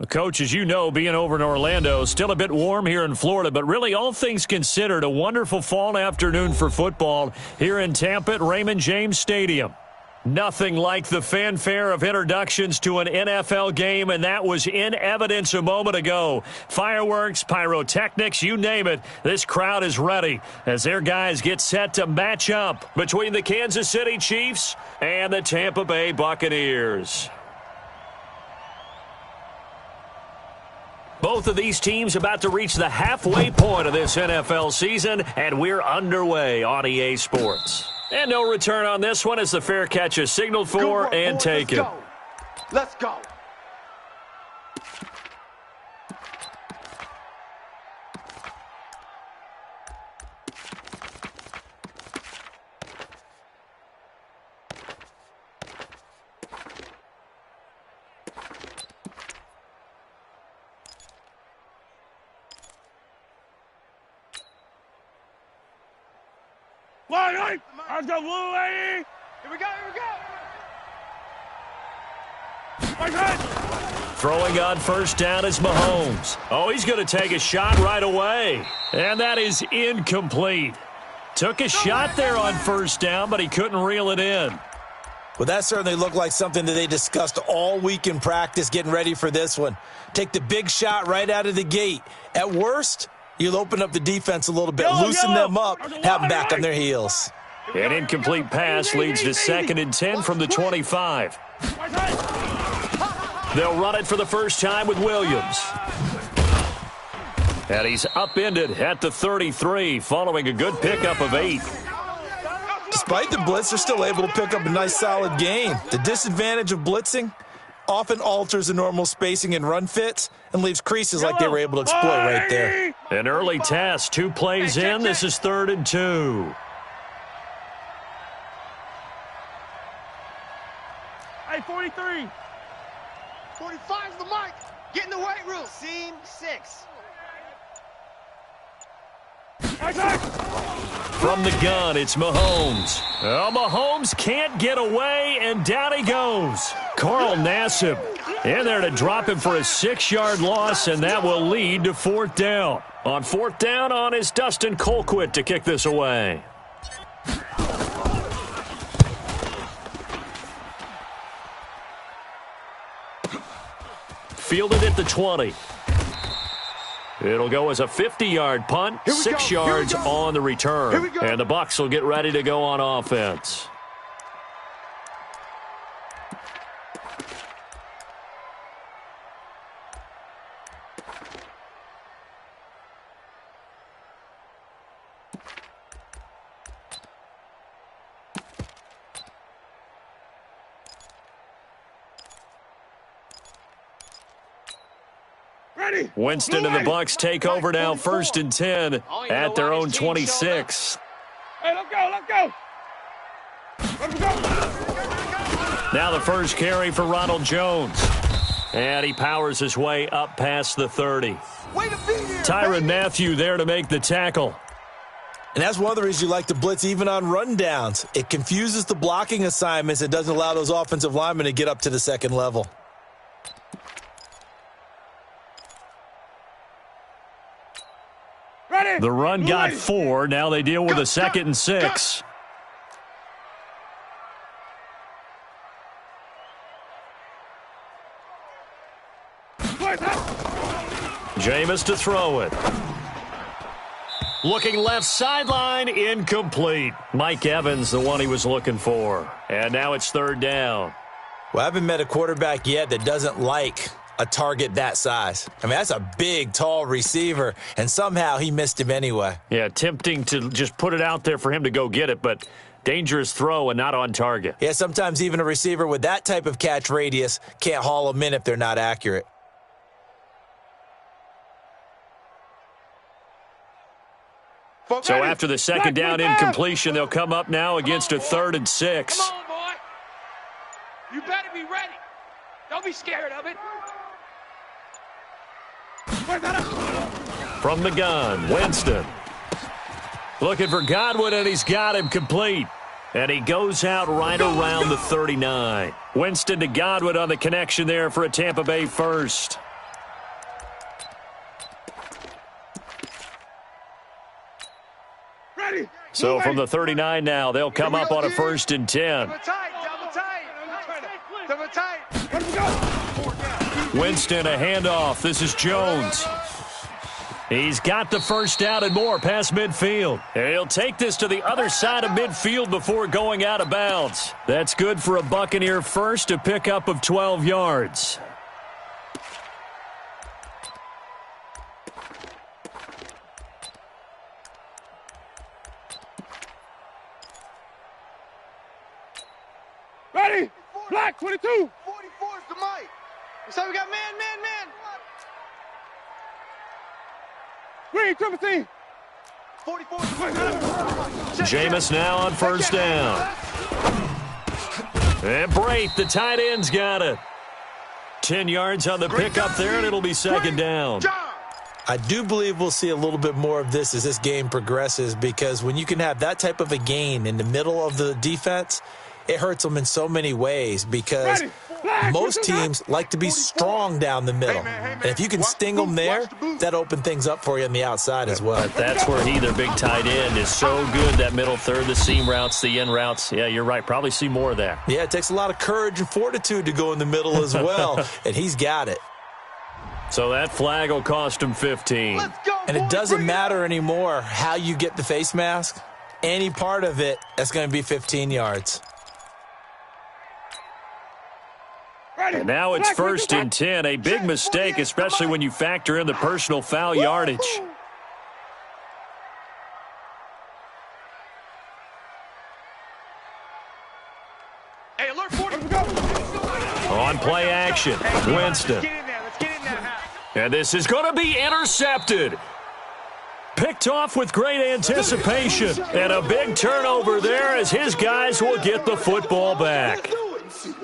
Coach, as you know, being over in Orlando, still a bit warm here in Florida, but really all things considered, a wonderful fall afternoon for football here in Tampa at Raymond James Stadium. Nothing like the fanfare of introductions to an NFL game, and that was in evidence a moment ago. Fireworks, pyrotechnics, you name it, this crowd is ready as their guys get set to match up between the Kansas City Chiefs and the Tampa Bay Buccaneers. Both of these teams about to reach the halfway point of this NFL season, and we're underway on EA Sports. And no return on this one as the fair catch is signaled for and taken. Let's go. Let's go, blue lady! Here we go, Throwing on first down is Mahomes. Oh, he's going to take a shot right away. And that is incomplete. Took a shot there on first down, but he couldn't reel it in. Well, that certainly looked like something that they discussed all week in practice getting ready for this one. Take the big shot right out of the gate. At worst, you'll open up the defense a little bit, loosen them up, have them back on their heels. An incomplete pass leads to 2nd and 10 from the 25. They'll run it for the first time with Williams. And he's upended at the 33 following a good pickup of 8. Despite the blitz, they're still able to pick up a nice solid gain. The disadvantage of blitzing often alters the normal spacing and run fits and leaves creases like they were able to exploit right there. An early test, 2 plays in. This is 3rd and 2. Hey, 43. 45's the mic. Get in the weight room. Seam 6. From the gun, it's Mahomes. Oh, Mahomes can't get away, and down he goes. Carl Nassib in there to drop him for a 6-yard loss, and that will lead to 4th down. On 4th down, on is Dustin Colquitt to kick this away. Fielded at the 20. It'll go as a 50-yard punt, 6 yards on the return. And the Bucs will get ready to go on offense. Winston and the Bucs take over now, 1st and 10 at their own 26. Hey, let's go. Now the first carry for Ronald Jones. And he powers his way up past the 30. Tyrann Mathieu there to make the tackle. And that's one of the reasons you like to blitz even on rundowns. It confuses the blocking assignments and doesn't allow those offensive linemen to get up to the second level. The run got 4. Now they deal with a 2nd and 6. Jameis to throw it. Looking left sideline, incomplete. Mike Evans, the one he was looking for. And now it's 3rd down. Well, I haven't met a quarterback yet that doesn't like a target that size. I mean, that's a big, tall receiver, and somehow he missed him anyway. Yeah, tempting to just put it out there for him to go get it, but dangerous throw and not on target. Yeah, sometimes even a receiver with that type of catch radius can't haul them in if they're not accurate. So after the second down incompletion, they'll come up now against a 3rd and 6. Come on, boy. You better be ready. Don't be scared of it. From the gun, Winston. Looking for Godwin, and he's got him complete. And he goes out right around the 39. Winston to Godwin on the connection there for a Tampa Bay first. Ready. So from the 39 now, they'll come up on a 1st and 10. Double tight. Double tight. Let him go. Winston, a handoff. This is Jones. He's got the first down and more past midfield. And he'll take this to the other side of midfield before going out of bounds. That's good for a Buccaneer first, a pickup of 12 yards. Ready. Black 22. 44's the mic. So we got man. Green 17. 44. Jameis now on first down. And Brate, the tight end's got it. 10 yards on the pickup there, and it'll be second down. I do believe we'll see a little bit more of this as this game progresses, because when you can have that type of a gain in the middle of the defense, it hurts them in so many ways, because most teams like to be strong down the middle. And if you can sting them there, that opens things up for you on the outside as well. But that's where their big tight end, is so good, that middle third, the seam routes, the in routes. Yeah, you're right. Probably see more of that. Yeah, it takes a lot of courage and fortitude to go in the middle as well, and he's got it. So that flag will cost him 15. And it doesn't matter anymore how you get the face mask. Any part of it, that's going to be 15 yards. And now it's 1st and 10, a big mistake, especially when you factor in the personal foul yardage. Hey, alert 40. On play action, Winston. And this is going to be intercepted. Picked off with great anticipation. And a big turnover there as his guys will get the football back.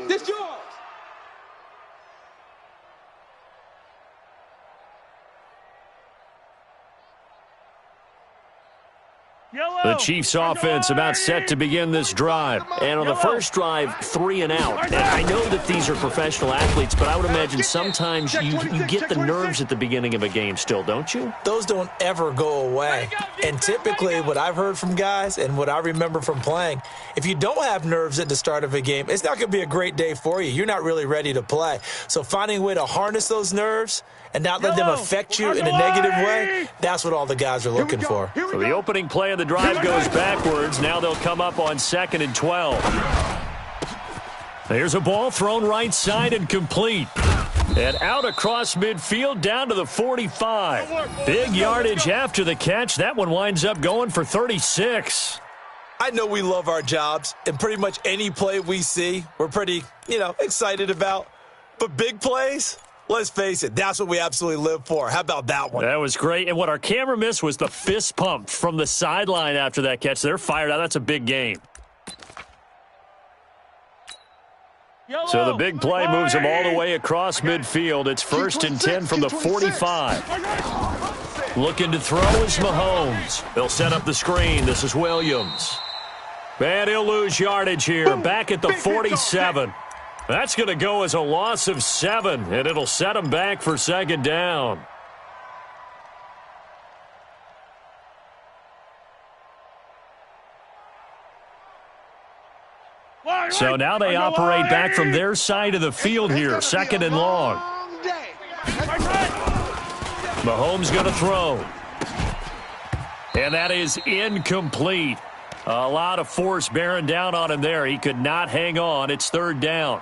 This yours. The Chiefs offense about set to begin this drive. And on the first drive, 3 and out. And I know that these are professional athletes, but I would imagine sometimes you get the nerves at the beginning of a game still, don't you? Those don't ever go away. And typically what I've heard from guys and what I remember from playing, if you don't have nerves at the start of a game, it's not going to be a great day for you. You're not really ready to play. So finding a way to harness those nerves and not let them affect you in a negative way, that's what all the guys are looking for. So the opening play of the drive goes backwards. Now they'll come up on 2nd and 12. There's a ball thrown right side and complete. And out across midfield down to the 45. Big yardage after the catch. That one winds up going for 36. I know we love our jobs, and pretty much any play we see, we're pretty, excited about. But big plays, let's face it, that's what we absolutely live for. How about that one? That was great. And what our camera missed was the fist pump from the sideline after that catch. They're fired out. That's a big game. So the big play moves them all the way across midfield. It's 1st and 10 from the 45. Looking to throw is Mahomes. They'll set up the screen. This is Williams. And he'll lose yardage here. Back at the 47. That's going to go as a loss of 7, and it'll set them back for 2nd down. So now they operate back from their side of the field here, 2nd and long. Mahomes going to throw. And that is incomplete. A lot of force bearing down on him there. He could not hang on. It's 3rd down.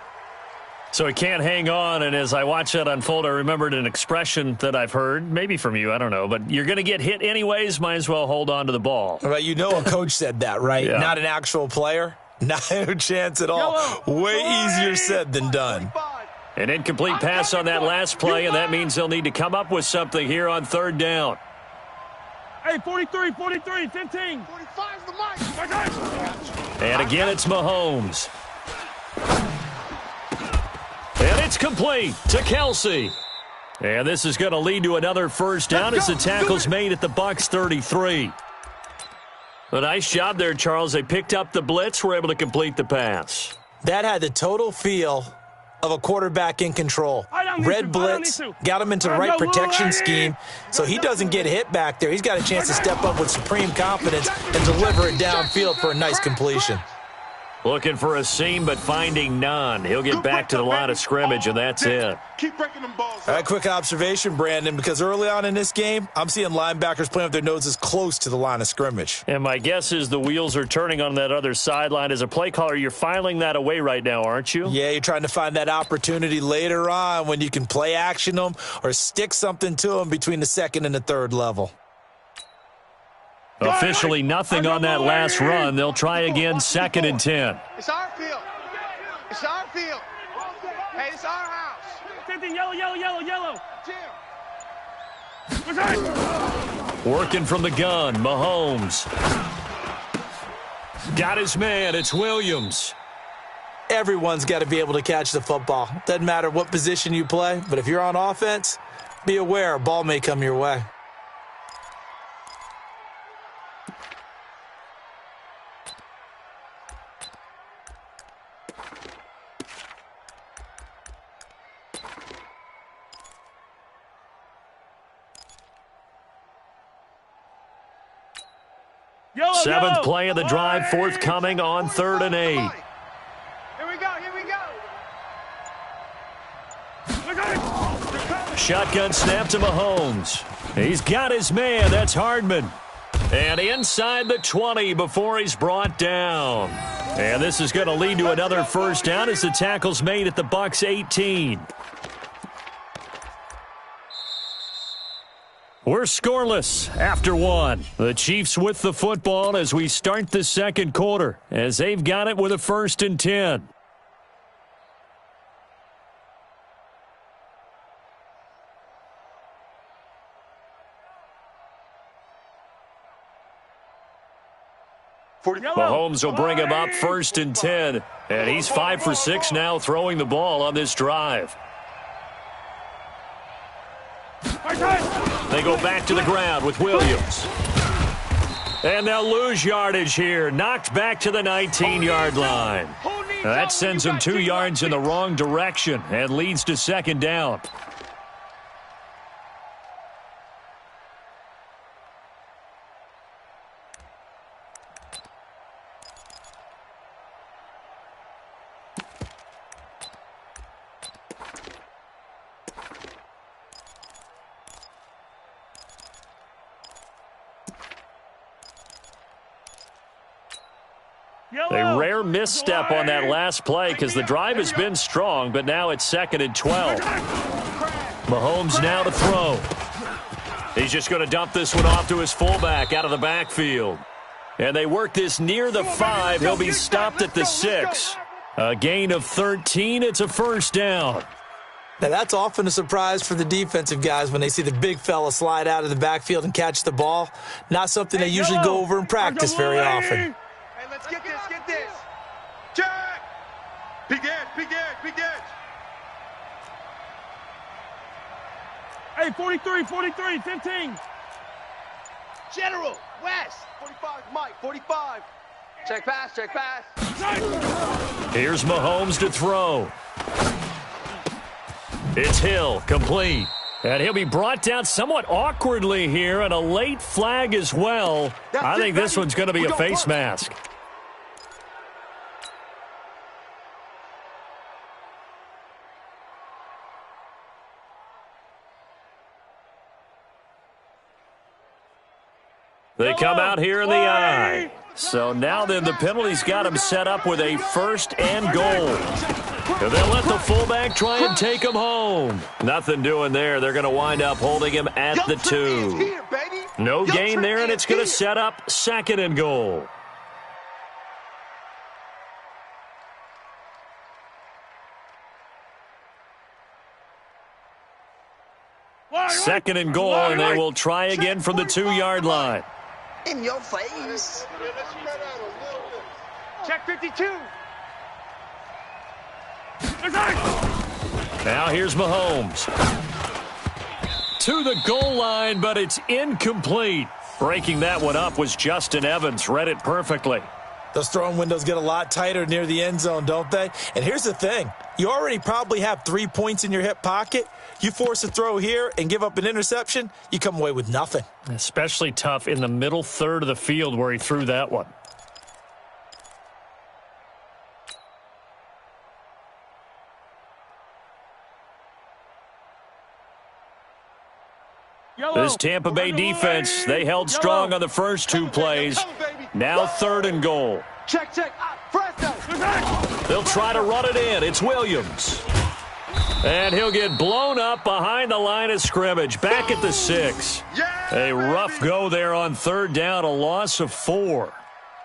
So he can't hang on, and as I watch that unfold, I remembered an expression that I've heard, maybe from you, I don't know, but you're going to get hit anyways, might as well hold on to the ball. Right, a coach said that, right? Yeah. Not an actual player. Not a chance at all. Way easier said than done. An incomplete pass on that last play, and that means they'll need to come up with something here on 3rd down. Hey, 43, 43, 15. 45's the mic. And again, it's Mahomes. And it's complete to Kelsey. And this is going to lead to another first down as the tackle's made at the Bucs 33. A nice job there, Charles. They picked up the blitz, were able to complete the pass. That had the total feel of a quarterback in control. Red blitz, got him into the right protection scheme, so he doesn't get hit back there. He's got a chance to step up with supreme confidence and deliver it downfield for a nice completion. Looking for a seam, but finding none. He'll get back to the line of scrimmage, and that's it. Keep breaking them balls. All right, quick observation, Brandon, because early on in this game, I'm seeing linebackers playing with their noses close to the line of scrimmage. And my guess is the wheels are turning on that other sideline. As a play caller, you're filing that away right now, aren't you? Yeah, you're trying to find that opportunity later on when you can play action them or stick something to them between the second and the third level. Officially nothing on that last run. They'll try again, 2nd and 10. It's our field. It's our field. Hey, it's our house. 15, yellow, yellow, yellow, yellow. Jim. Working from the gun, Mahomes. Got his man, it's Williams. Everyone's got to be able to catch the football. Doesn't matter what position you play, but if you're on offense, be aware a ball may come your way. Seventh play of the drive, forthcoming on 3rd and 8. Here we go, here we go. Shotgun snap to Mahomes. He's got his man, that's Hardman. And inside the 20 before he's brought down. And this is going to lead to another first down as the tackle's made at the Bucs 18. We're scoreless after one. The Chiefs with the football as we start the second quarter, as they've got it with a 1st and 10. Mahomes will bring him up 1st and 10, and he's 5 for 6 now throwing the ball on this drive. They go back to the ground with Williams. And they'll lose yardage here. Knocked back to the 19-yard line. Now that sends them 2 yards in the wrong direction and leads to 2nd down. A rare misstep on that last play because the drive has been strong, but now it's 2nd and 12. Mahomes now to throw. He's just going to dump this one off to his fullback out of the backfield. And they work this near the 5. He'll be stopped at the 6. A gain of 13. It's a first down. Now, that's often a surprise for the defensive guys when they see the big fella slide out of the backfield and catch the ball. Not something they usually go over in practice very often. Let's get this, get this. Jack! Big edge, big edge, big edge. Hey, 43, 43, 15. General, West. 45, Mike, 45. Check pass, check pass. Here's Mahomes to throw. It's Hill, complete. And he'll be brought down somewhat awkwardly here, and a late flag as well. I think this one's going to be a face mask. They come out here in the eye. So now then the penalty's got him set up with a 1st and goal. And they'll let the fullback try and take him home. Nothing doing there. They're going to wind up holding him at the 2. No gain there, and it's going to set up 2nd and goal. 2nd and goal, and they will try again from the 2-yard line. In your face. Check 52. Now here's Mahomes. To the goal line, but it's incomplete. Breaking that one up was Justin Evans. Read it perfectly. Those throwing windows get a lot tighter near the end zone, don't they? And here's the thing. You already probably have 3 points in your hip pocket. You force a throw here and give up an interception, you come away with nothing. Especially tough in the middle third of the field where he threw that one. This Tampa Bay defense, they held strong on the first 2 plays. Now 3rd and goal. Check. They'll try to run it in. It's Williams. And he'll get blown up behind the line of scrimmage. Back at the 6. A rough go there on 3rd down, a loss of 4.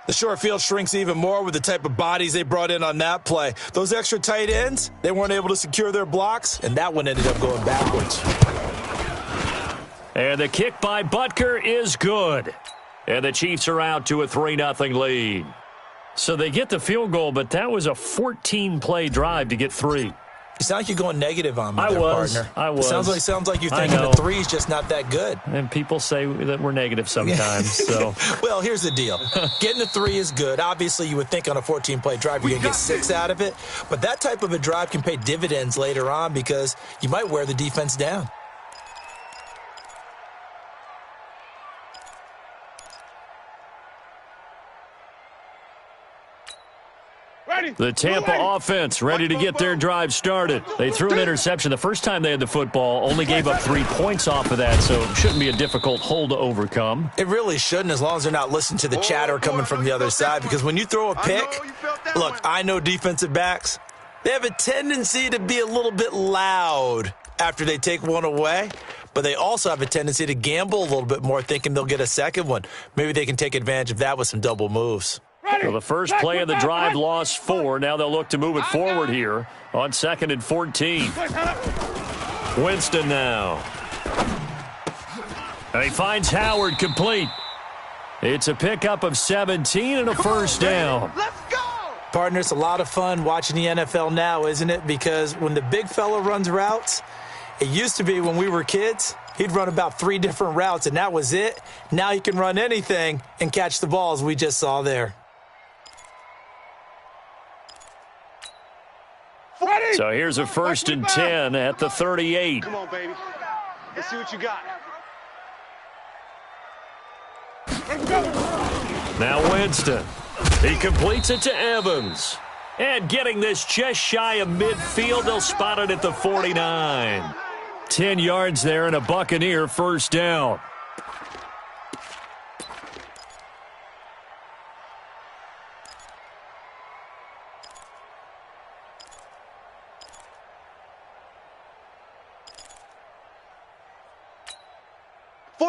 The short field shrinks even more with the type of bodies they brought in on that play. Those extra tight ends, they weren't able to secure their blocks, and that one ended up going backwards. And the kick by Butker is good. And the Chiefs are out to a 3-0 lead. So they get the field goal, but that was a 14-play drive to get 3. You sound like you're going negative on me, partner. I was. Sounds like you're thinking the 3 is just not that good. And people say that we're negative sometimes. So, well, here's the deal. Getting the 3 is good. Obviously, you would think on a 14-play drive you're going to get 6 out of it. But that type of a drive can pay dividends later on because you might wear the defense down. The Tampa offense ready to get their drive started. They threw an interception the first time they had the football, only gave up 3 points off of that, so it shouldn't be a difficult hole to overcome. It really shouldn't, as long as they're not listening to the chatter coming from the other side, because when you throw a pick, look, I know defensive backs, they have a tendency to be a little bit loud after they take one away, but they also have a tendency to gamble a little bit more, thinking they'll get a second one. Maybe they can take advantage of that with some double moves. Well, the first play of the drive lost 4. Now they'll look to move it forward here on 2nd and 14. Winston now. And he finds Howard complete. It's a pickup of 17 and a first down. Let's go! Partner, it's a lot of fun watching the NFL now, isn't it? Because when the big fella runs routes, it used to be when we were kids, he'd run about 3 different routes, and that was it. Now he can run anything and catch the balls we just saw there. So here's a 1st and 10 at the 38. Come on, baby. Let's see what you got. Now Winston. He completes it to Evans. And getting this just shy of midfield, they'll spot it at the 49. 10 yards there and a Buccaneer first down.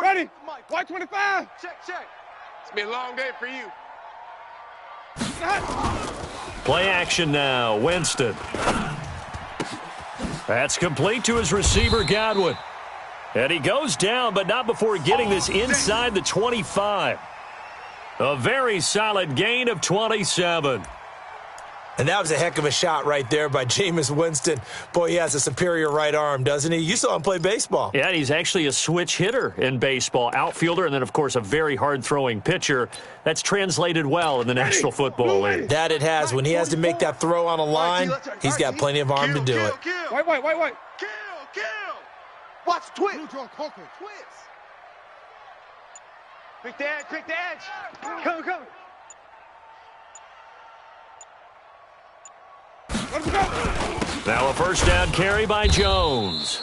Ready? White 25. Check. It's been a long day for you. Play action now. Winston. That's complete to his receiver, Godwin. And he goes down, but not before getting this inside the 25. A very solid gain of 27. And that was a heck of a shot right there by Jameis Winston. Boy, he has a superior right arm, doesn't he? You saw him play baseball. Yeah, he's actually a switch hitter in baseball. Outfielder, and then, of course, a very hard-throwing pitcher. That's translated well in the National Football League. That it has. When he has to make that throw on a line, he's got plenty of arm to do it. White. Kill. Watch twist. Twist. Pick the edge. Come. Now a first down carry by Jones.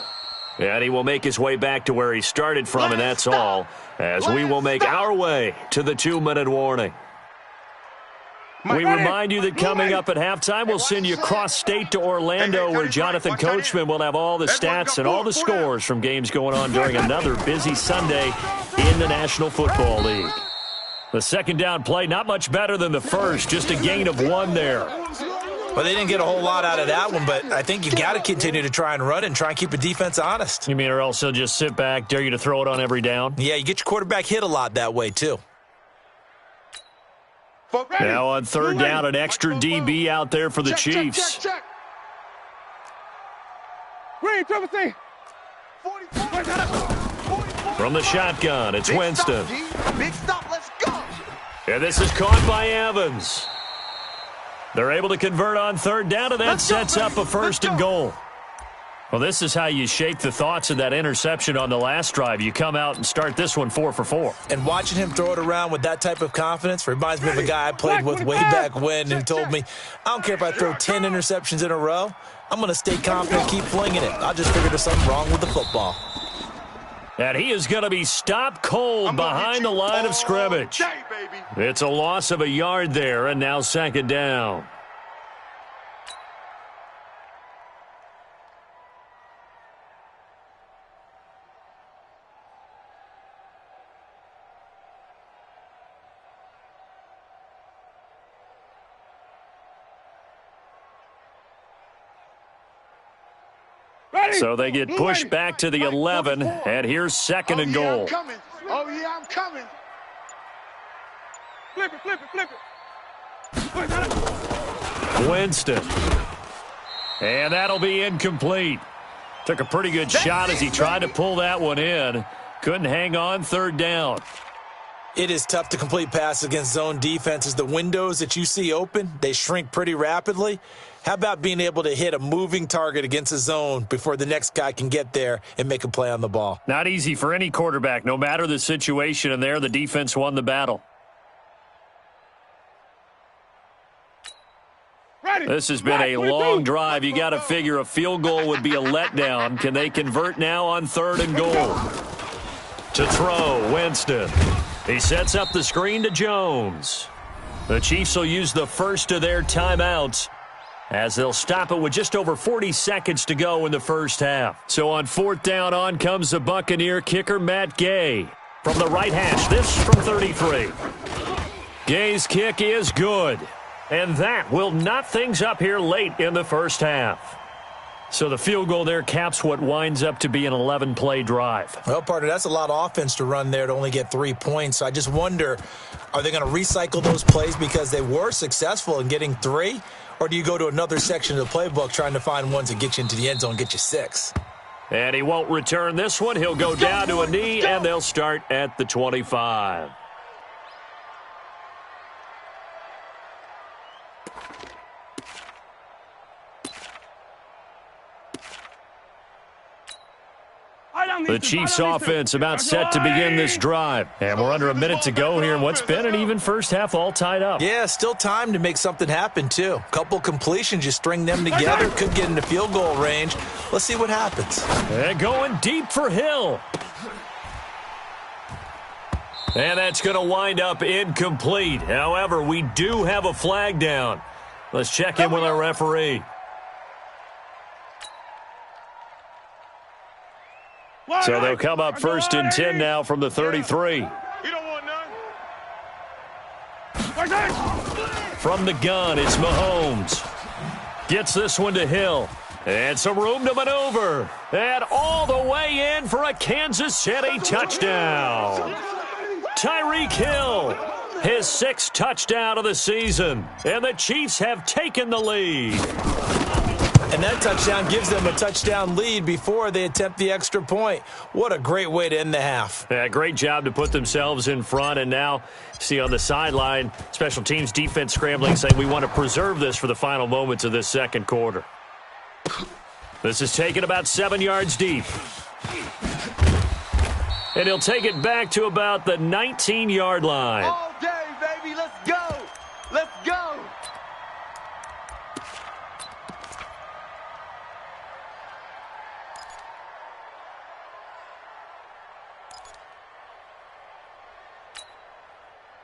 And he will make his way back to where he started from, and that's all, as we will make our way to the 2-minute warning. We remind you that coming up at halftime, we'll send you cross-state to Orlando, where Jonathan Coachman will have all the stats and all the scores from games going on during another busy Sunday in the National Football League. The second down play, not much better than the first, just a gain of 1 there. Well, they didn't get a whole lot out of that one, but I think you got to continue to try and run and try and keep the defense honest. You mean or else he'll just sit back, dare you to throw it on every down? Yeah, you get your quarterback hit a lot that way, too. Now on third down, an extra DB out there for the Chiefs. Check. Green, triple C. From the shotgun, it's Winston. Big stop, let's go. And this is caught by Evans. They're able to convert on third down, and that sets up a first and goal. Well, this is how you shake the thoughts of that interception on the last drive. You come out and start this one 4 for 4. And watching him throw it around with that type of confidence reminds me of a guy I played with way back when who told me, I don't care if I throw 10 interceptions in a row, I'm going to stay confident and keep flinging it. I just figured there's something wrong with the football. And he is going to be stopped cold behind the line of scrimmage. It's a loss of a yard there, and now second down. So they get pushed back to the 11, and here's second and goal. Oh, yeah, I'm coming. Flip it. Winston. And that'll be incomplete. Took a pretty good shot as he tried to pull that one in. Couldn't hang on third down. It is tough to complete passes against zone defenses. The windows that you see open, they shrink pretty rapidly. How about being able to hit a moving target against a zone before the next guy can get there and make a play on the ball? Not easy for any quarterback, no matter the situation, and there the defense won the battle. This has been a long drive. You got to figure a field goal would be a letdown. Can they convert now on third and goal? To throw, Winston. He sets up the screen to Jones. The Chiefs will use the first of their timeouts as they'll stop it with just over 40 seconds to go in the first half. So on fourth down, on comes the Buccaneer kicker, Matt Gay. From the right hash, this from 33. Gay's kick is good. And that will knot things up here late in the first half. So the field goal there caps what winds up to be an 11-play drive. Well, partner, that's a lot of offense to run there to only get 3 points. So I just wonder, are they going to recycle those plays because they were successful in getting 3? Or do you go to another section of the playbook trying to find ones that get you into the end zone and get you 6? And he won't return this one. He'll go down to a knee, and they'll start at the 25. The Chiefs offense about set to begin this drive. And we're under a minute to go here in what's been an even first half, all tied up. Yeah, still time to make something happen, too. Couple completions, you string them together, could get into field goal range. Let's see what happens. And going deep for Hill. And that's going to wind up incomplete. However, we do have a flag down. Let's check in with our referee. So they'll come up first and 10 now from the 33. You don't want none. From the gun, it's Mahomes. Gets this one to Hill. And some room to maneuver. And all the way in for a Kansas City touchdown. Tyreek Hill, his 6th touchdown of the season. And the Chiefs have taken the lead. And that touchdown gives them a touchdown lead before they attempt the extra point. What a great way to end the half. Yeah, great job to put themselves in front. And now, see on the sideline, special teams defense scrambling, saying we want to preserve this for the final moments of this second quarter. This is taken about 7 yards deep. And he'll take it back to about the 19-yard line. All day, baby, let's go. Let's go.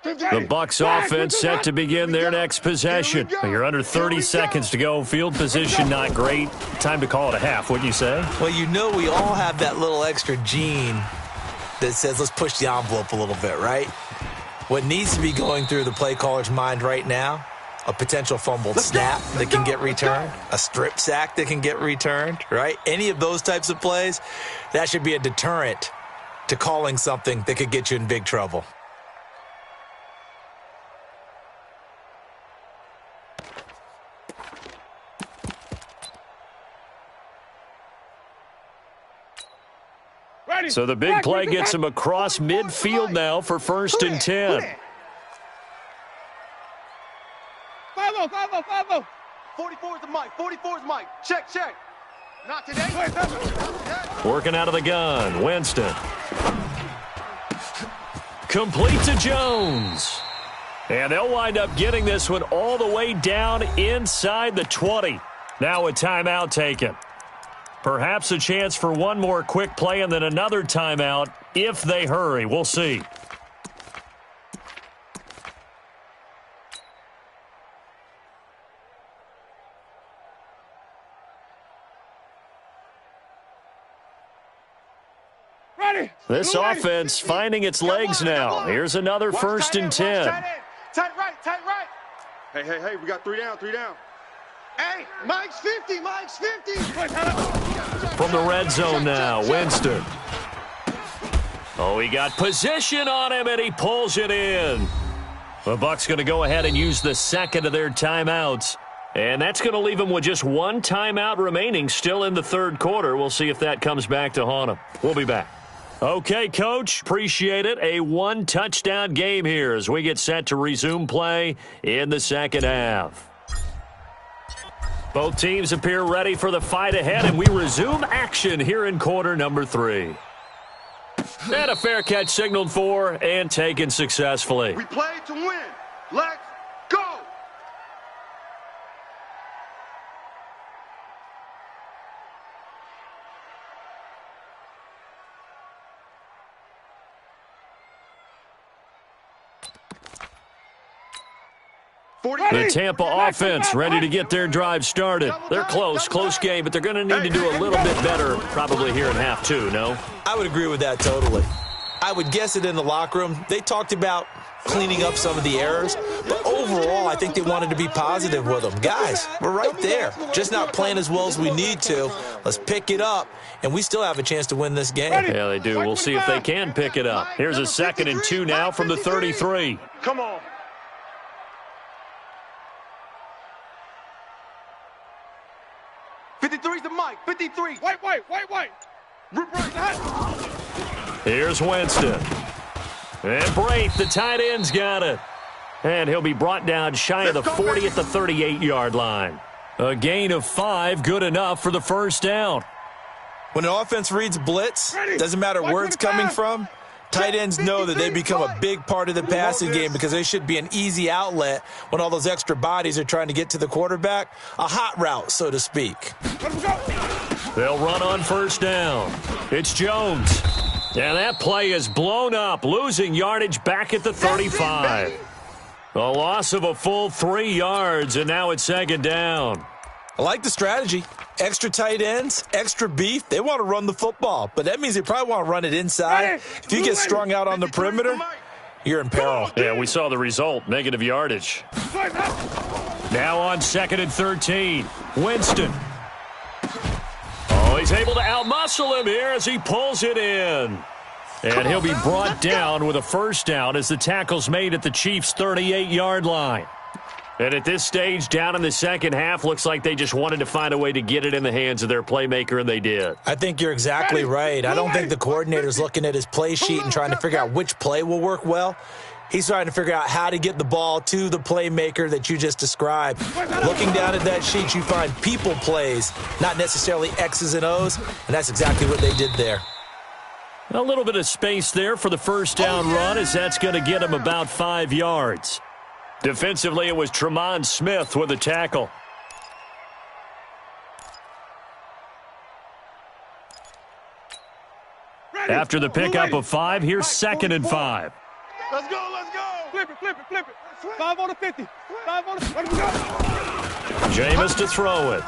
The Bucs offense set to begin their next possession. You're under 30 seconds to go. Field position not great. Time to call it a half, wouldn't you say? Well, you know we all have that little extra gene that says let's push the envelope a little bit, right? What needs to be going through the play caller's mind right now A potential fumbled snap that can get returned, a strip sack that can get returned, right? Any of those types of plays, that should be a deterrent to calling something that could get you in big trouble. So the big play gets him across midfield now for 1st and 10. 5-0. 44 is the mic. 44 is Mike. Check. Not today. Working out of the gun. Winston. Complete to Jones. And they'll wind up getting this one all the way down inside the 20. Now a timeout taken. Perhaps a chance for one more quick play and then another timeout if they hurry. We'll see. This offense finding its legs now. Here's another 1st and 10. Tight right. Hey, we got 3 down. Hey, Mike's 50. From the red zone now, Winston. Oh, he got position on him, and he pulls it in. The Bucs going to go ahead and use the second of their timeouts. And that's going to leave them with just one timeout remaining still in the 3rd quarter. We'll see if that comes back to haunt them. We'll be back. Okay, Coach, appreciate it. A 1-touchdown game here as we get set to resume play in the 2nd half. Both teams appear ready for the fight ahead, and we resume action here in quarter number 3. And a fair catch signaled for and taken successfully. We play to win. Let's go. The Tampa offense ready to get their drive started. They're close game, but they're going to need to do a little bit better probably here in half 2, no? I would agree with that totally. I would guess it in the locker room. They talked about cleaning up some of the errors, but overall I think they wanted to be positive with them. Guys, we're right there. Just not playing as well as we need to. Let's pick it up, and we still have a chance to win this game. Yeah, they do. We'll see if they can pick it up. Here's a 2nd and 2 now from the 33. Come on. 53's the mic. 53. White. Here's Winston. And Braith, the tight end's got it. And he'll be brought down shy of the 40 at the 38-yard line. A gain of 5, good enough for the 1st down. When an offense reads blitz, doesn't matter where it's coming from, tight ends know that they become a big part of the passing game because they should be an easy outlet when all those extra bodies are trying to get to the quarterback. A hot route, so to speak. They'll run on 1st down. It's Jones. And that play is blown up, losing yardage back at the 35. A loss of a full 3 yards, and now it's 2nd down. I like the strategy. Extra tight ends, extra beef. They want to run the football, but that means they probably want to run it inside. If you get strung out on the perimeter, you're in peril. Yeah, we saw the result, negative yardage. Now on 2nd and 13, Winston. Oh, he's able to outmuscle him here as he pulls it in. And he'll be brought down with a 1st down as the tackle's made at the Chiefs' 38-yard line. And at this stage, down in the 2nd half, looks like they just wanted to find a way to get it in the hands of their playmaker, and they did. I think you're exactly right. I don't think the coordinator's looking at his play sheet and trying to figure out which play will work well. He's trying to figure out how to get the ball to the playmaker that you just described. Looking down at that sheet, you find people plays, not necessarily X's and O's, and that's exactly what they did there. A little bit of space there for the 1st down run, as that's going to get him about 5 yards. Defensively, it was Tremont Smith with a tackle. After the pickup of 5, here's 2nd and 5. Let's go. Flip it. 5 on the 50. 5 on the 50. Let him go. Jameis to throw it.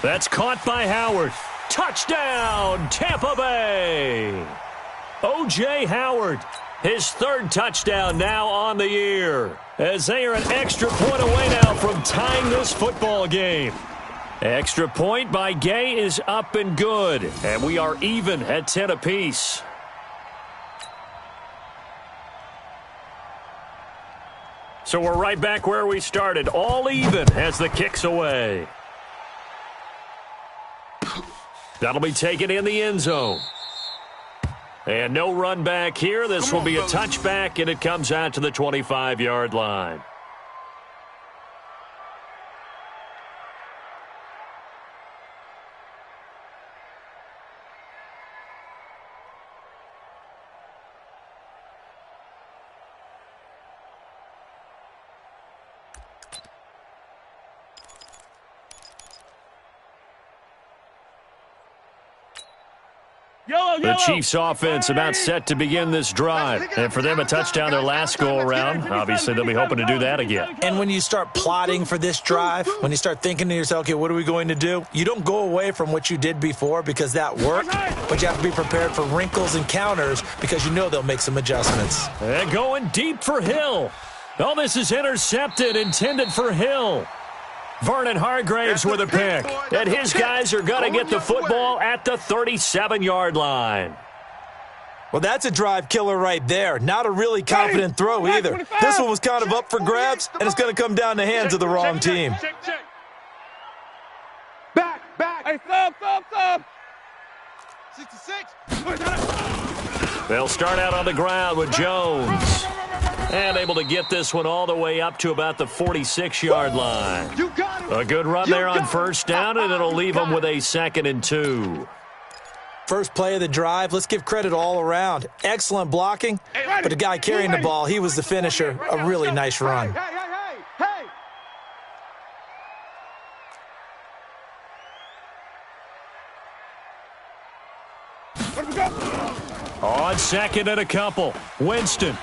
That's caught by Howard. Touchdown, Tampa Bay. O.J. Howard His third touchdown now on the year, as they are an extra point away now from tying this football game. Extra point by Gay is up and good, and we are even at 10 apiece. So we're right back where we started, all even as the kick's away. That'll be taken in the end zone. And no run back here. This will be a touchback, and it comes out to the 25-yard line. The Chiefs offense about set to begin this drive. And for them, a touchdown their last go-around. Obviously, they'll be hoping to do that again. And when you start plotting for this drive, when you start thinking to yourself, okay, what are we going to do? You don't go away from what you did before because that worked, but you have to be prepared for wrinkles and counters because you know they'll make some adjustments. And going deep for Hill. Oh, this is intercepted, intended for Hill. Vernon Hargraves with a pick. And his guys are going to get the football at the 37-yard line. Well, that's a drive killer right there. Not a really confident throw either. This one was kind of up for grabs, and it's going to come down the hands of the wrong team. Back. Hey, stop. 66. They'll start out on the ground with Jones. And able to get this one all the way up to about the 46-yard line. A good run there on first down, and it'll leave them with a 2nd and 2. First play of the drive, let's give credit all around. Excellent blocking, but the guy carrying the ball, he was the finisher. A really nice run. Hey. On 2nd and a couple, Winston.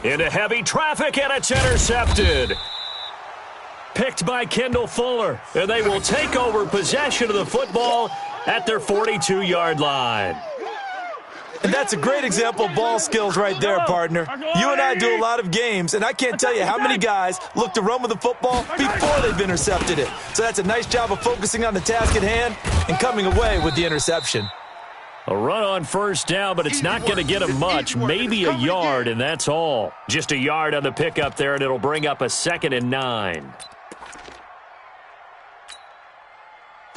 Into heavy traffic, and it's intercepted. Picked by Kendall Fuller, and they will take over possession of the football at their 42-yard line. And that's a great example of ball skills right there, partner. You and I do a lot of games, and I can't tell you how many guys look to run with the football before they've intercepted it. So that's a nice job of focusing on the task at hand and coming away with the interception. A run on first down, but it's not going to get him much. Maybe a yard, and that's all. Just a yard on the pickup there, and it'll bring up a 2nd and 9.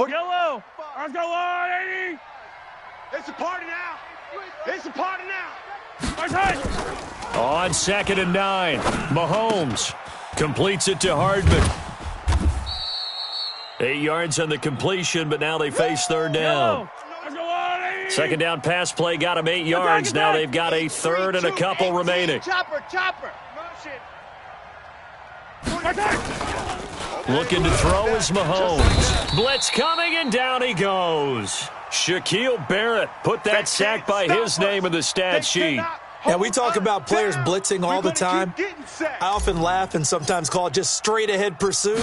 Yellow. Let's go, 180. It's a party now. On 2nd and 9, Mahomes completes it to Hardman. 8 yards on the completion, but now they face third down. Second down pass play got him 8 yards. Now they've got a 3rd and a couple remaining. Chopper. Looking to throw is Mahomes. Blitz coming, and down he goes. Shaquille Barrett put that sack by his name in the stat sheet. Now, we talk about players blitzing all the time. I often laugh and sometimes call it just straight-ahead pursuit.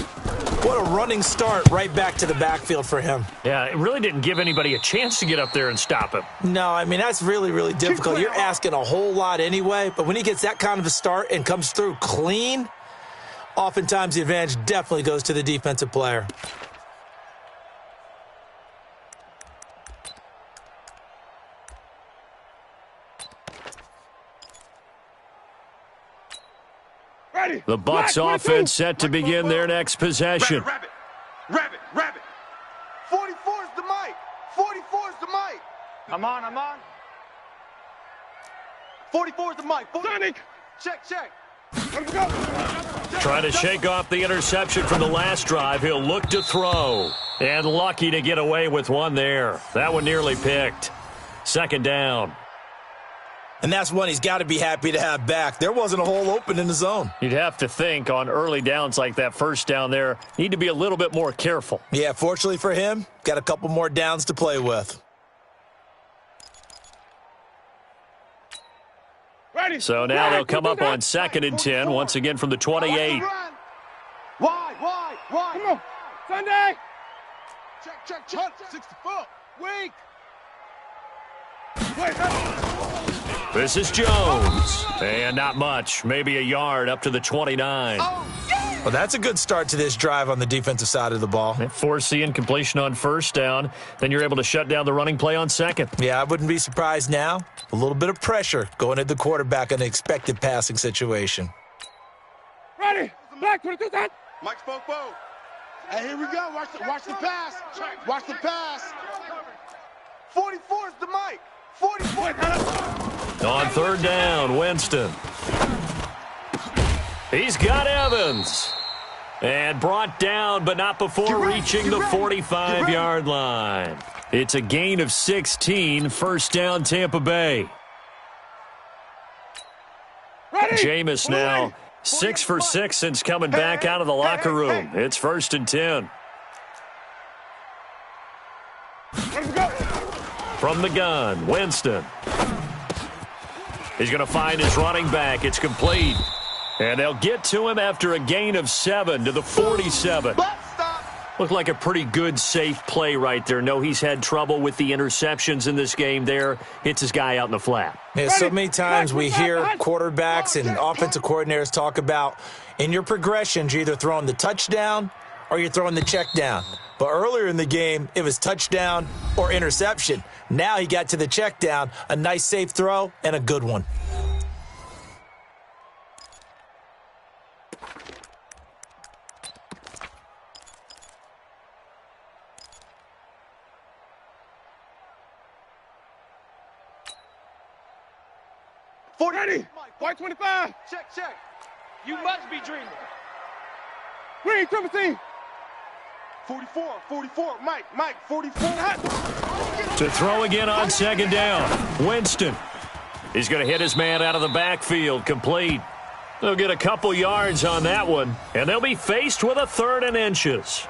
What a running start right back to the backfield for him. Yeah, it really didn't give anybody a chance to get up there and stop him. No, I mean, that's really, really difficult. You're asking a whole lot anyway, but when he gets that kind of a start and comes through clean, oftentimes the advantage definitely goes to the defensive player. The Bucs offense set to begin their next possession. Rabbit. 44 is the mic. 44 is the mic. I'm on. 44 is the mic. Sonic. Check. Let's go. Trying to shake off the interception from the last drive. He'll look to throw. And lucky to get away with one there. That one nearly picked. 2nd down. And that's one he's got to be happy to have back. There wasn't a hole open in the zone. You'd have to think on early downs like that first down there, need to be a little bit more careful. Yeah, fortunately for him, got a couple more downs to play with. So now they'll come up on 2nd and 10, once again from the 28. Wide. Come on. Sunday. Check. 64. Weak. This is Jones. And not much. Maybe a yard up to the 29. Well, that's a good start to this drive on the defensive side of the ball. Force the incompletion on first down. Then you're able to shut down the running play on second. Yeah, I wouldn't be surprised now. A little bit of pressure going at the quarterback in an expected passing situation. Ready. Black 22 set. Mike's fo-fo. Hey, here we go. Watch the pass. Watch the pass. 44 is the mic. 44. On third down, Winston. He's got Evans. And brought down, but not before reaching the 45-yard line. It's a gain of 16, first down Tampa Bay. Jameis now 6 for 6 since coming back out of the locker room. It's 1st and 10. From the gun, Winston. He's going to find his running back. It's complete. And they'll get to him after a gain of 7 to the 47. Looked like a pretty good, safe play right there. No, he's had trouble with the interceptions in this game there. Hits his guy out in the flat. Yeah, so many times we hear quarterbacks and offensive coordinators talk about in your progressions, you're either throwing the touchdown or you're throwing the check down. But earlier in the game, it was touchdown or interception. Now he got to the check down, a nice safe throw, and a good one. Ready. White 25. Check. You must be dreaming. Green 17. 44. Mike, 44. To throw again on second down. Winston. He's going to hit his man out of the backfield. Complete. They'll get a couple yards on that one, and they'll be faced with a 3rd and inches.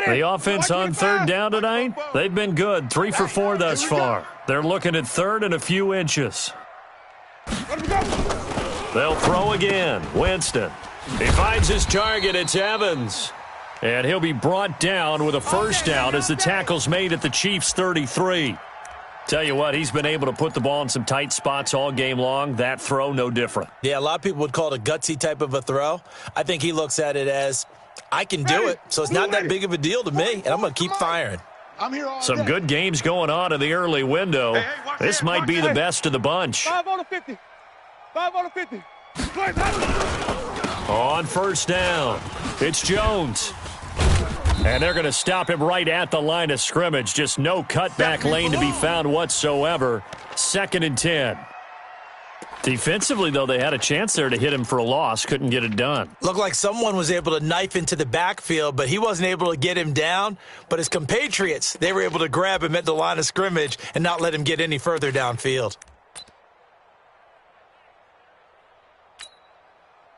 The offense on 3rd down tonight, they've been good. 3 for 4 thus far. They're looking at 3rd and a few inches. They'll throw again. Winston. He finds his target. It's Evans. And he'll be brought down with a first down as the tackle's made at the Chiefs' 33. Tell you what, he's been able to put the ball in some tight spots all game long. That throw, no different. Yeah, a lot of people would call it a gutsy type of a throw. I think he looks at it as, I can do it, so it's not that big of a deal to me, and I'm going to keep firing. Some good games going on in the early window. This might be the best of the bunch. 5 on the 50. 5 on the 50. On first down, it's Jones. And they're going to stop him right at the line of scrimmage. Just no cutback lane to be found whatsoever. 2nd and 10. Defensively, though, they had a chance there to hit him for a loss. Couldn't get it done. Looked like someone was able to knife into the backfield, but he wasn't able to get him down. But his compatriots, they were able to grab him at the line of scrimmage and not let him get any further downfield.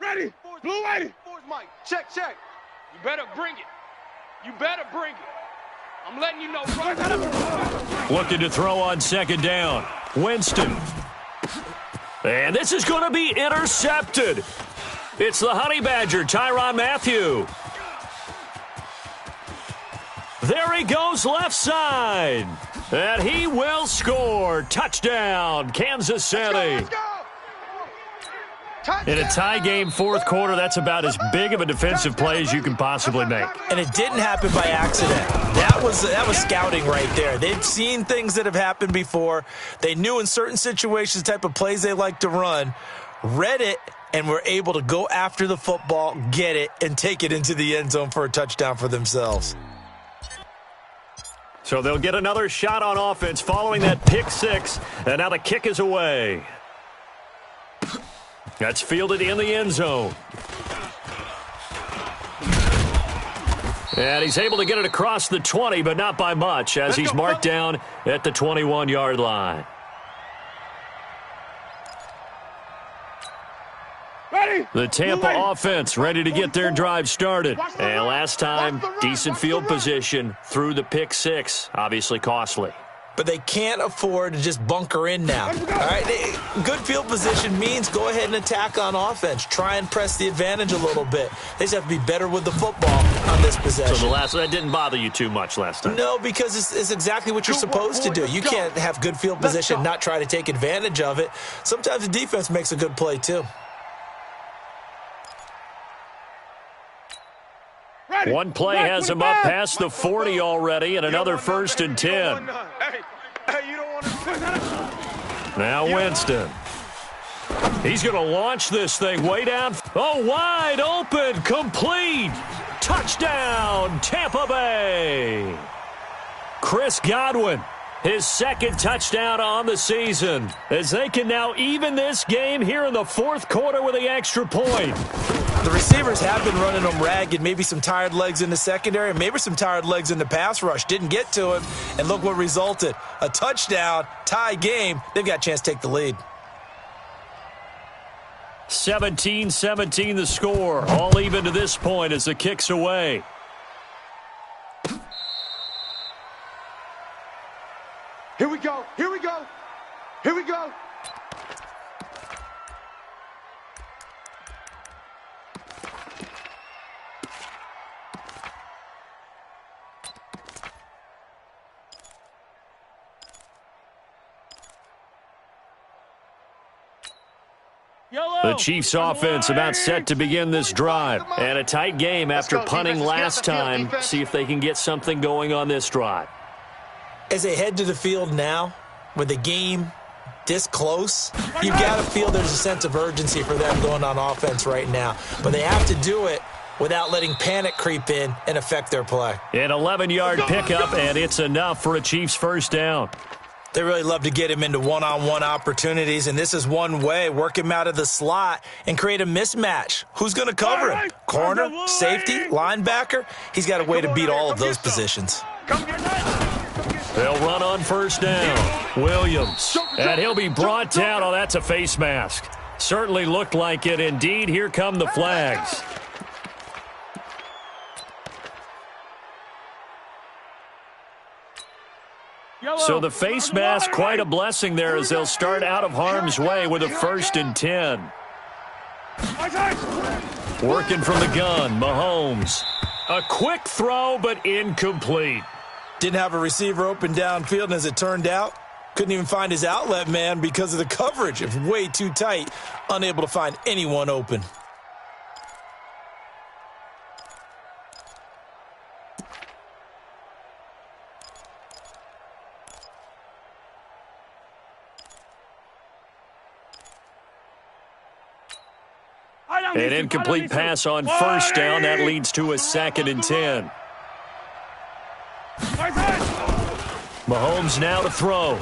Ready. Blue 80. Mike. Check. You better bring it. I'm letting you know right now. Looking to throw on second down. Winston. And this is going to be intercepted. It's the Honey Badger, Tyrann Mathieu. There he goes left side. And he will score. Touchdown, Kansas City. Let's go. In a tie game, 4th quarter, that's about as big of a defensive play as you can possibly make. And it didn't happen by accident. That was scouting right there. They've seen things that have happened before. They knew in certain situations the type of plays they like to run, read it, and were able to go after the football, get it, and take it into the end zone for a touchdown for themselves. So they'll get another shot on offense following that pick 6, and now the kick is away. That's fielded in the end zone. And he's able to get it across the 20, but not by much, as he's marked down at the 21-yard line. The Tampa offense ready to get their drive started. And last time, decent field position through the pick 6, obviously costly. but they can't afford to just bunker in now. All right, good field position means go ahead and attack on offense. Try and press the advantage a little bit. They just have to be better with the football on this possession. So that didn't bother you too much last time? No, because it's exactly what you're supposed to do. You can't have good field position and not try to take advantage of it. Sometimes the defense makes a good play too. One play has him up past the 40 already, and another 1st and 10. Now Winston. He's going to launch this thing way down. Oh, wide open, complete. Touchdown, Tampa Bay. Chris Godwin, his 2nd touchdown on the season, as they can now even this game here in the 4th quarter with the extra point. The receivers have been running them ragged, maybe some tired legs in the secondary, maybe some tired legs in the pass rush. Didn't get to him, and look what resulted. A touchdown, tie game. They've got a chance to take the lead. 17-17 the score. All even to this point as the kick's away. Here we go. Here we go. Here we go. The Chiefs offense about set to begin this drive. And a tight game after punting last time. See if they can get something going on this drive. As they head to the field now, with the game this close, you've got to feel there's a sense of urgency for them going on offense right now. But they have to do it without letting panic creep in and affect their play. An 11-yard pickup, and it's enough for a Chiefs 1st down. They really love to get him into one-on-one opportunities, and this is one way. Work him out of the slot and create a mismatch. Who's going to cover him? Corner, safety, linebacker? He's got a way to beat all of those positions. They'll run on 1st down. Williams, and he'll be brought down. Oh, that's a face mask. Certainly looked like it. Indeed, here come the flags. So the face mask, quite a blessing there as they'll start out of harm's way with a 1st and 10. Working from the gun, Mahomes. A quick throw, but incomplete. Didn't have a receiver open downfield, and as it turned out, couldn't even find his outlet man because of the coverage. It was way too tight, unable to find anyone open. An incomplete pass on 1st down. That leads to a 2nd and 10. Mahomes now to throw.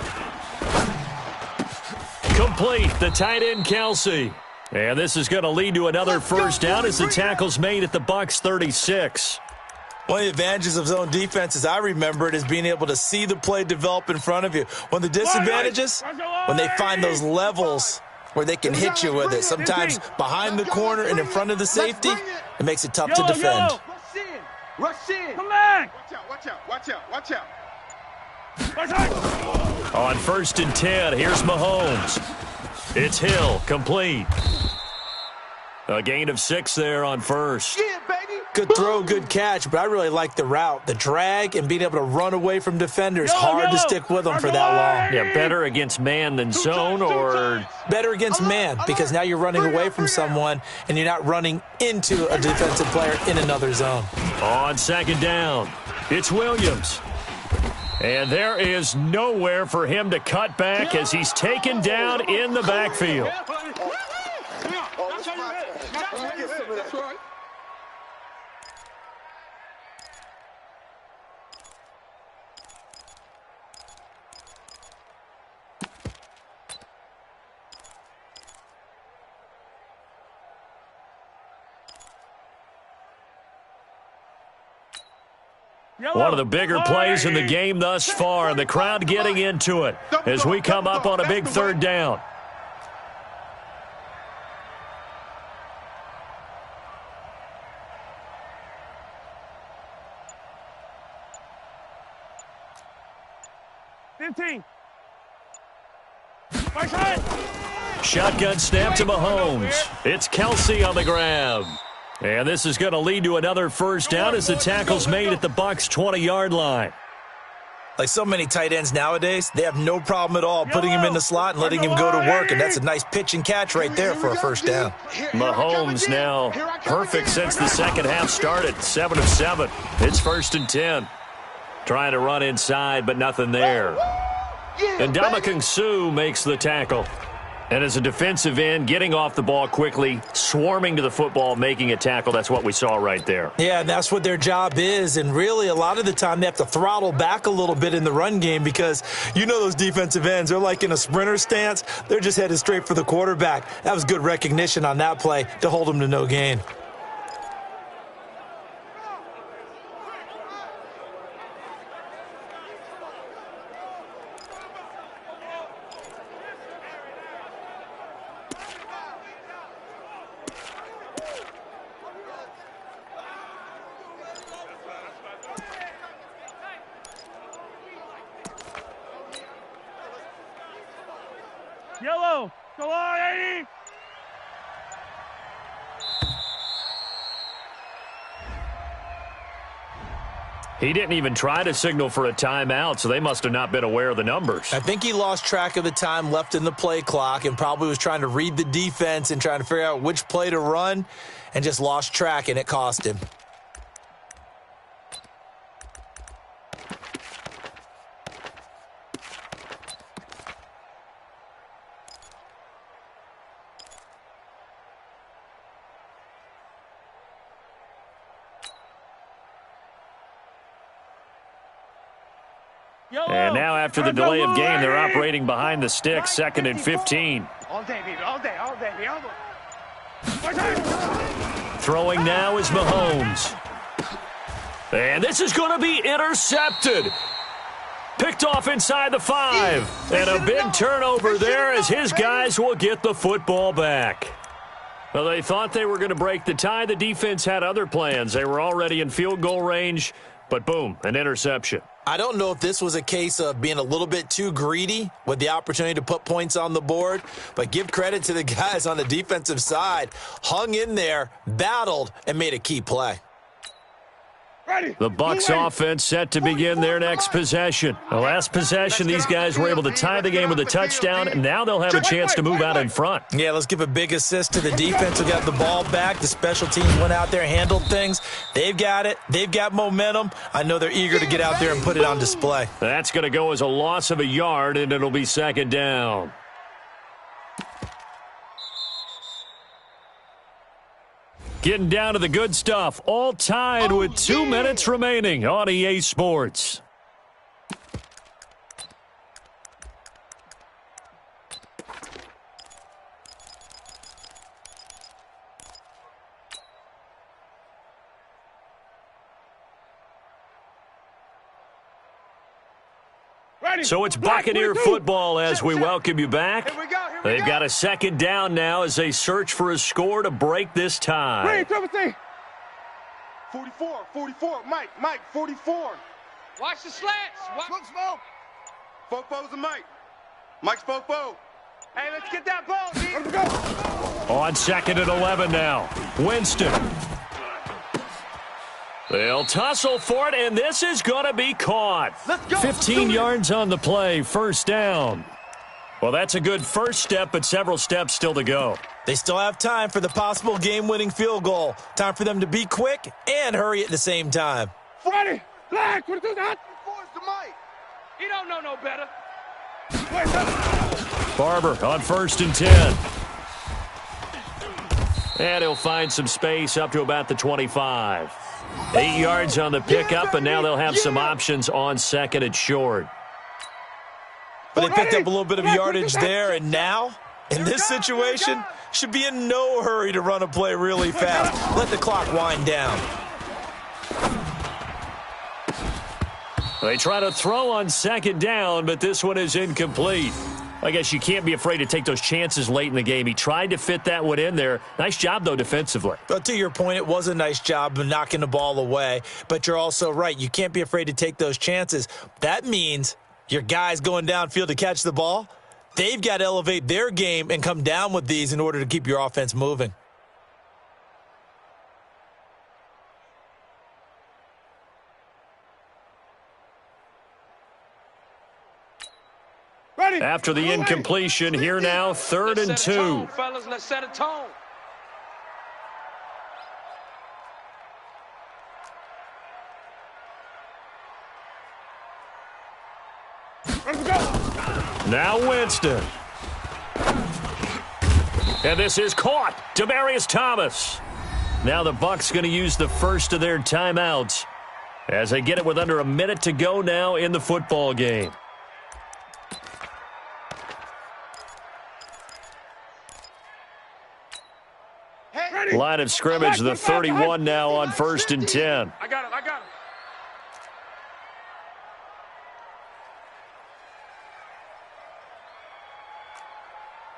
Complete. The tight end, Kelsey. And this is going to lead to another 1st down as the tackle's made at the Bucs 36. One of the advantages of zone defense, as I remember it, is being able to see the play develop in front of you. One of the disadvantages, when they find those levels where they can hit you with it. Sometimes behind the corner and in front of the safety, it makes it tough to defend. Rush in. Come back. Watch out. Watch out. Watch out. On 1st and 10, here's Mahomes. It's Hill, complete. A gain of 6 there on 1st. Yeah, baby. Good throw, good catch, but I really like the route. The drag and being able to run away from defenders. Hard to stick with them for that long. Yeah, better against man than zone, or better against man, because now you're running away from someone and you're not running into a defensive player in another zone. On 2nd down, it's Williams. And there is nowhere for him to cut back as he's taken down in the backfield. One of the bigger plays in the game thus far, and the crowd getting into it as we come up on a big 3rd down. 15. Right side. Shotgun snap to Mahomes. It's Kelsey on the grab. And this is going to lead to another first down as the tackle's made at the Bucs' 20-yard line. Like so many tight ends nowadays, they have no problem at all putting him in the slot and letting him go to work, and that's a nice pitch and catch right there for a first down. Mahomes now perfect since the second half started, 7 of 7. It's 1st and 10. Trying to run inside, but nothing there. And Ndamukong Suh makes the tackle. And as a defensive end, getting off the ball quickly, swarming to the football, making a tackle, that's what we saw right there. Yeah, and that's what their job is. And really, a lot of the time, they have to throttle back a little bit in the run game because you know those defensive ends, they're like in a sprinter stance. They're just headed straight for the quarterback. That was good recognition on that play to hold them to no gain. Yellow. Go on, 80. He didn't even try to signal for a timeout, so they must have not been aware of the numbers. I think he lost track of the time left in the play clock and probably was trying to read the defense and trying to figure out which play to run and just lost track, and it cost him. And now after the delay of game, they're operating behind the sticks, 2nd and 15. All day, baby. All day. All day. All day. Throwing now is Mahomes. And this is going to be intercepted. Picked off inside the 5. And a big turnover there as his guys will get the football back. Well, they thought they were going to break the tie. The defense had other plans. They were already in field goal range, but boom, an interception. I don't know if this was a case of being a little bit too greedy with the opportunity to put points on the board, but give credit to the guys on the defensive side. Hung in there, battled, and made a key play. The Bucs offense set to begin their next possession. The last possession, these guys were able to tie the game with a touchdown, and now they'll have a chance to move out in front. Yeah, let's give a big assist to the defense who got the ball back. The special teams went out there, handled things. They've got it. They've got momentum. I know they're eager to get out there and put it on display. That's going to go as a loss of a yard, and it'll be 2nd down. Getting down to the good stuff. All tied with 2 minutes remaining on EA Sports. So it's Buccaneer football as we welcome you back. They've got a 2nd down now as they search for a score to break this tie. 44, 44. Mike, 44. Watch the slants. Smoke. Fofo's a Mike. Mike's Fofo. Hey, let's get that ball, D. On 2nd and 11 now. Winston. They'll tussle for it, and this is going to be caught. 15 yards on the play, 1st down. Well, that's a good first step, but several steps still to go. They still have time for the possible game-winning field goal. Time for them to be quick and hurry at the same time. 40. Black, what is that? 44's the Mike. He don't know no better. Barber on 1st and 10. And he'll find some space up to about the 25. 8 yards on the pickup, and now they'll have some options on 2nd and short. But they picked up a little bit of yardage there, and now, in this situation, should be in no hurry to run a play really fast. Let the clock wind down. They try to throw on 2nd down, but this one is incomplete. I guess you can't be afraid to take those chances late in the game. He tried to fit that one in there. Nice job, though, defensively. But to your point, it was a nice job of knocking the ball away. But you're also right. You can't be afraid to take those chances. That means your guys going downfield to catch the ball, they've got to elevate their game and come down with these in order to keep your offense moving. After the incompletion, here now, 3rd and 2. Fellas, let's set a tone. Now Winston. And this is caught. Demaryius Thomas. Now the Bucs going to use the first of their timeouts as they get it with under a minute to go now in the football game. Line of scrimmage, the 31 now on 1st and 10. I got him.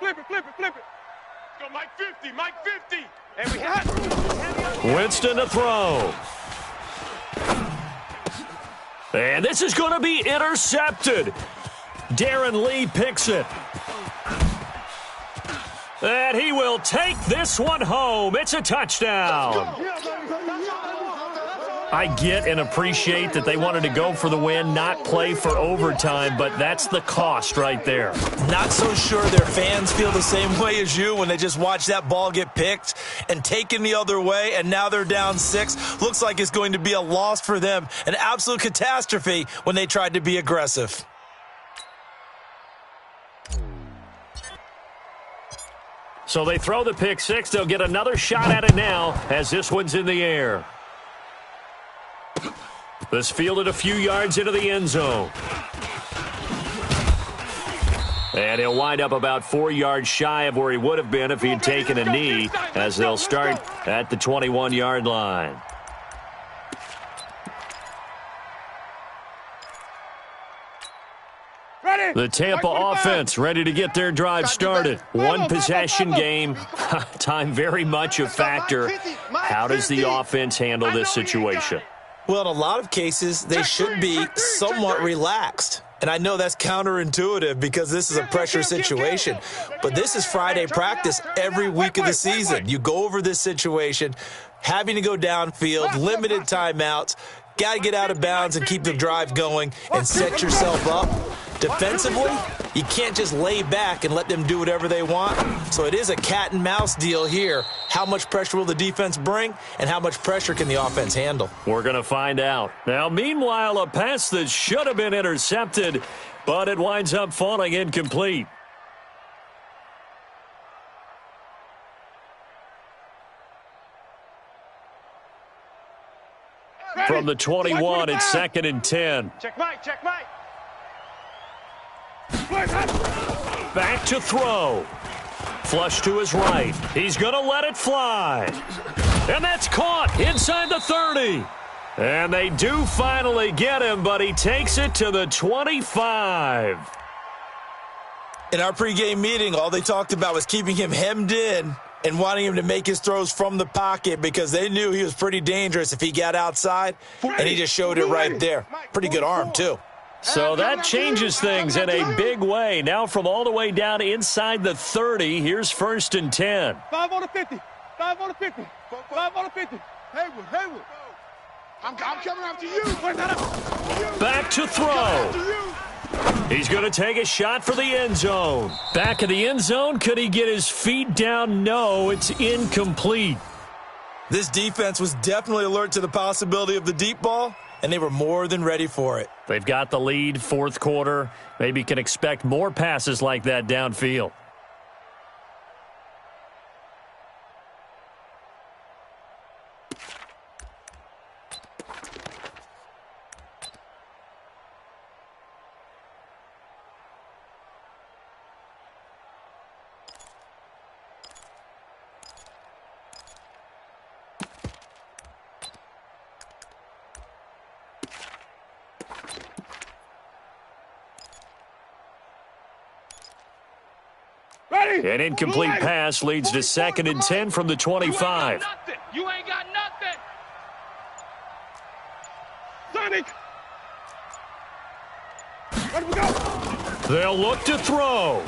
Flip it. Go, Mike 50. And we have Winston to throw. And this is going to be intercepted. Darren Lee picks it. And he will take this one home. It's a touchdown. I get and appreciate that they wanted to go for the win, not play for overtime, but that's the cost right there. Not so sure their fans feel the same way as you when they just watch that ball get picked and taken the other way, and now they're down 6. Looks like it's going to be a loss for them, an absolute catastrophe when they tried to be aggressive. So they throw the pick 6. They'll get another shot at it now as this one's in the air. This fielded a few yards into the end zone. And he'll wind up about 4 yards shy of where he would have been if he had taken a knee, as they'll start at the 21-yard line. The Tampa offense ready to get their drive started. One possession game. Time very much a factor. How does the offense handle this situation? Well, in a lot of cases, they should be somewhat relaxed. And I know that's counterintuitive because this is a pressure situation. But this is Friday practice every week of the season. You go over this situation, having to go downfield, limited timeouts, got to get out of bounds and keep the drive going and set yourself up. Defensively, you can't just lay back and let them do whatever they want. So it is a cat and mouse deal here. How much pressure will the defense bring, and how much pressure can the offense handle? We're going to find out. Now, meanwhile, a pass that should have been intercepted, but it winds up falling incomplete. From the 21, it's 2nd and 10. Check Mike. Back to throw. Flush to his right. He's going to let it fly. And that's caught inside the 30. And they do finally get him, but he takes it to the 25. In our pregame meeting, all they talked about was keeping him hemmed in and wanting him to make his throws from the pocket because they knew he was pretty dangerous if he got outside, and he just showed it right there. Pretty good arm, too. So that changes things in a big way. Now from all the way down inside the 30, here's 1st and 10. 5 on the 50. 5 on the 50. 5 on the 50. Haywood. I'm coming after you. Back to throw. He's going to take a shot for the end zone. Back in the end zone. Could he get his feet down? No, it's incomplete. This defense was definitely alert to the possibility of the deep ball, and they were more than ready for it. They've got the lead, 4th quarter. Maybe can expect more passes like that downfield. An incomplete pass leads to 2nd and 10 from the 25. You ain't got nothing. Let him go. They'll look to throw.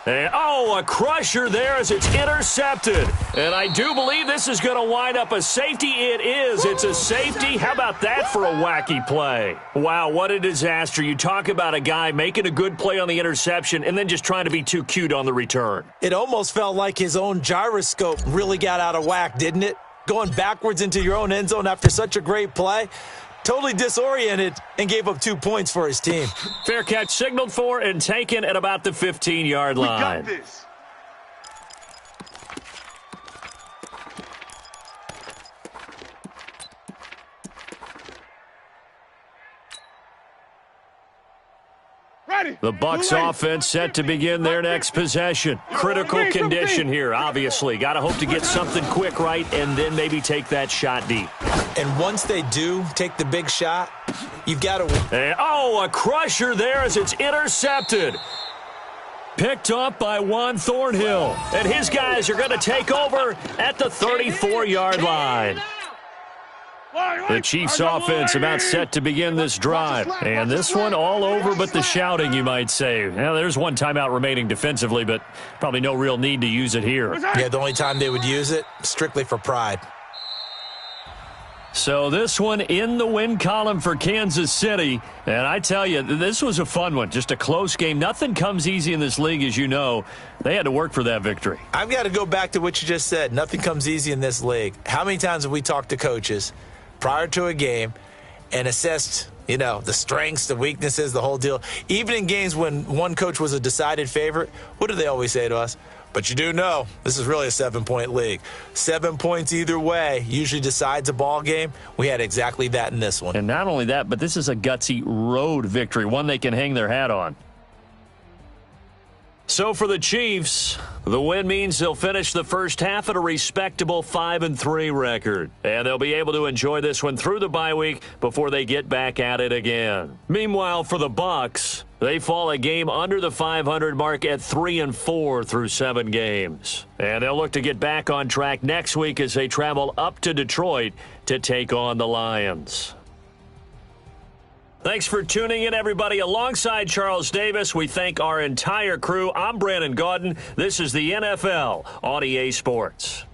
And, a crusher there as it's intercepted. And I do believe this is going to wind up a safety. It is. It's a safety. How about that for a wacky play? Wow, what a disaster. You talk about a guy making a good play on the interception and then just trying to be too cute on the return. It almost felt like his own gyroscope really got out of whack, didn't it? Going backwards into your own end zone after such a great play. Totally disoriented and gave up 2 points for his team. Fair catch signaled for and taken at about the 15-yard line. We got this. Ready. The Bucs offense set to begin their next possession. Critical condition here, obviously. Got to hope to get something quick right and then maybe take that shot deep. And once they do take the big shot, you've got to... a crusher there as it's intercepted. Picked up by Juan Thornhill. And his guys are going to take over at the 34-yard line. The Chiefs offense about set to begin this drive. And this one all over but the shouting, you might say. Now, there's one timeout remaining defensively, but probably no real need to use it here. Yeah, the only time they would use it, strictly for pride. So this one in the win column for Kansas City. And I tell you, this was a fun one. Just a close game. Nothing comes easy in this league, as you know. They had to work for that victory. I've got to go back to what you just said. Nothing comes easy in this league. How many times have we talked to coaches prior to a game and assessed, the strengths, the weaknesses, the whole deal? Even in games when one coach was a decided favorite, what do they always say to us? But you do know this is really a 7-point league. 7 points either way usually decides a ball game. We had exactly that in this one. And not only that, but this is a gutsy road victory, one they can hang their hat on. So for the Chiefs, the win means they'll finish the first half at a respectable 5-3 record. And they'll be able to enjoy this one through the bye week before they get back at it again. Meanwhile, for the Bucs, they fall a game under the 500 mark at 3-4 through 7 games. And they'll look to get back on track next week as they travel up to Detroit to take on the Lions. Thanks for tuning in, everybody. Alongside Charles Davis, we thank our entire crew. I'm Brandon Gaudin. This is the NFL on EA Sports.